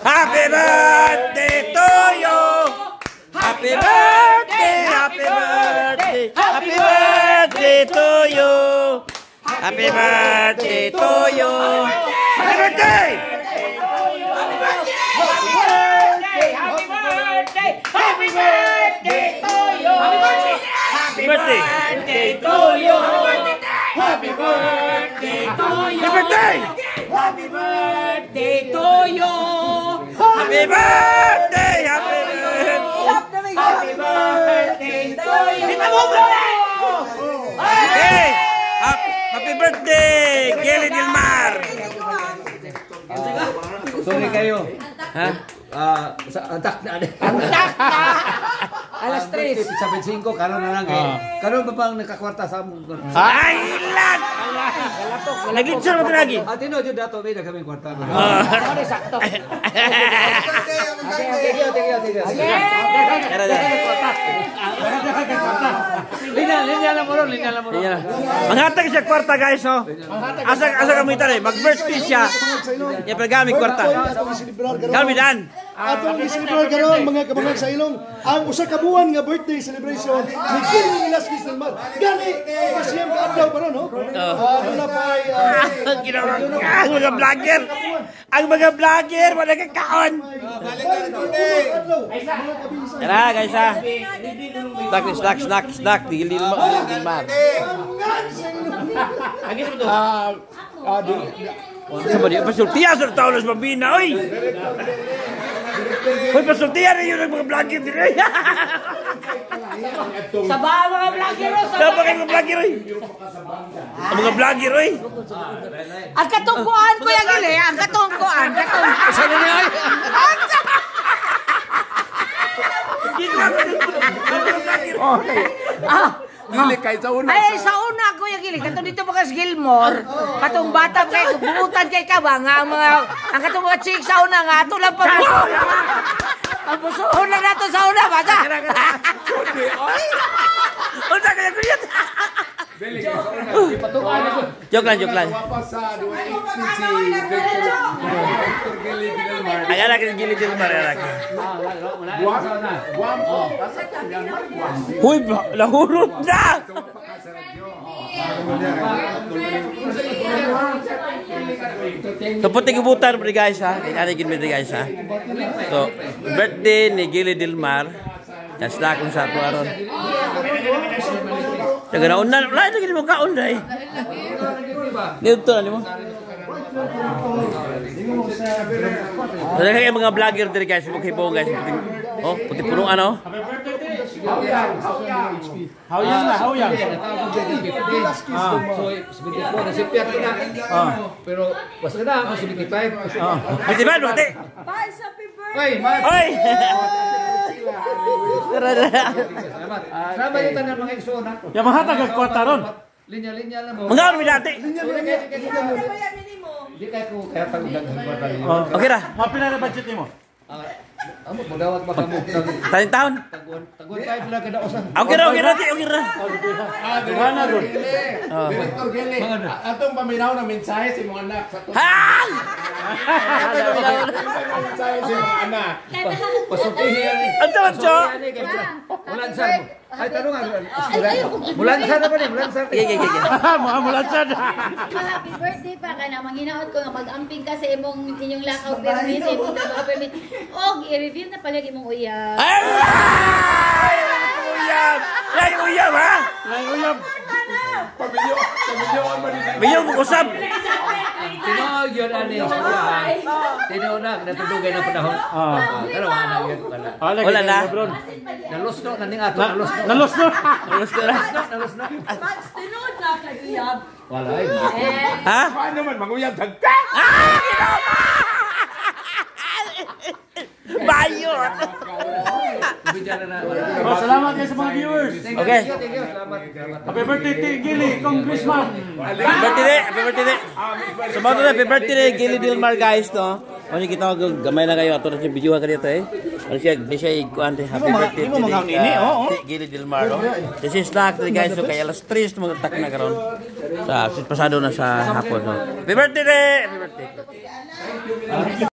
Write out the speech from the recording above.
Happy birthday to you. Happy birthday, happy birthday, happy birthday to you. Happy birthday to you. Happy birthday. Happy birthday. Happy birthday to you. Happy birthday. Birthday to you. Happy birthday to you. Happy birthday. Happy birthday to you. Happy birthday. Happy birthday. Happy birthday to you. Hey, happy birthday, Geli Dilmar. Sorry kayo. Ha? Antak na. Alas 3. 75 karon na lang eh. Karon ba bang nakakwarta sa among? Ay, ilan! Naglitsyon mo ito lagi. Tino jud dato may kami kwarta. Ano sakto? Linya lang mo ron. Manghatag siya kwarta, guys, oh. Asa kami tali, mag-birthday siya. Yan pala gamit kwarta. Kami dan. Atong i-celebrate karon mga kabagan sa ilong ang usa ka buwan nga birthday celebration ni Gili Velasquez del Mar. Gani pasiyam ka adlaw pa no? Doon pa Ang mga vlogger. Ang mga vlogger wala ka kaon. Tara, guys, ha. Snack. Gili Dilmar. Sama dia pasultiya sa taon sa Mabina, oy. Hoy, pasultiya rin yun ang mga vlogger din, oy. Sabah mga vlogger. Saba kayo mga vlogger, oy. Ang mga vlogger, oy. Ang katungkuan ko yung gili. Ang katungkuan. Sana niya, oy. Dili kay sa una. Ay, sa una ko yung gili. Katong dito mga Gilmore. Katong bata kay buutan kay ka ba nga ang katong mga chick sa una nga ato lang pagpusoon. Pagpusoon lang nato sa una bata. Unsa kaya kuya? Joke lang. Ayan lagi Gili Dilmar, ayan lagi. Huy, lahurot na! Tapos tigibutan mo guys, ha? Inanigin mo guys, ha? So, birthday ni Gili Dilmar. Just na kung sa ito aron. Naganaon na. Wala, lagi mo kaon na eh. Dito na mo. Wala kayo mga vlogger dito guys. Magkaibaw guys. Oh, puti punong ano. Hawyang. So 74 na si Piat na. Pero basta na ako 75. Pwede ba, Lote? Oy, mat. Oy! Sama yung tanan mga igsoon ha. Ya mahatag ang kwarta ron. Linya lang mo. Mga ano mi dati? Di kay ko kaya tagudan ng kwarta niyo. Okay ra. Mapila na budget nimo? Amo magdawat ba kamo? Taon. Tagon kay pala kada usan. Okay ra. Gana ron. Director Gili, atong paminaw na mensahe sa mga anak sa Ha! mensahe sa mga anak. Pasukihin ni. Ang tawad siya? Mulansan mo. Ay tanong nga. Mulansan na ba ni? Mulansan. Gigi. Mga mulansan. Happy birthday pa ka na manghinaot ko nga mag-amping ka sa inyong lakaw permit sa imong trabaho permit. Og i-reveal na palagi mong uyab. Ay! Uyab, ha? Uyab. Pamilyoan man din. Bayaw mo kusab. Tinawag yun ani. Tinawag na natudugay na panahon. Pero wala yun pala. Wala na. Nalusno na ning ato nalusno. Nalusno. Nalusno. Max, tinood na kay uyab. Wala ay. Ha? Paano man maguyab dagka? Bayot! Salamat kayo sa mga viewers. Okay. Salamat. Happy birthday Gili, Congressman. Happy birthday. So mga to happy birthday Gili Dilmar guys, no? Ano kita gamay na kayo ato na siya videohan ka dito eh. Ano siya, di siya ikuan happy birthday. Imo mga nini, oh. Gili Dilmar, no? This is snack to guys, so kaya alas 3 magtak na karon. Sa pasado na sa hapon, no? Happy birthday! Happy birthday!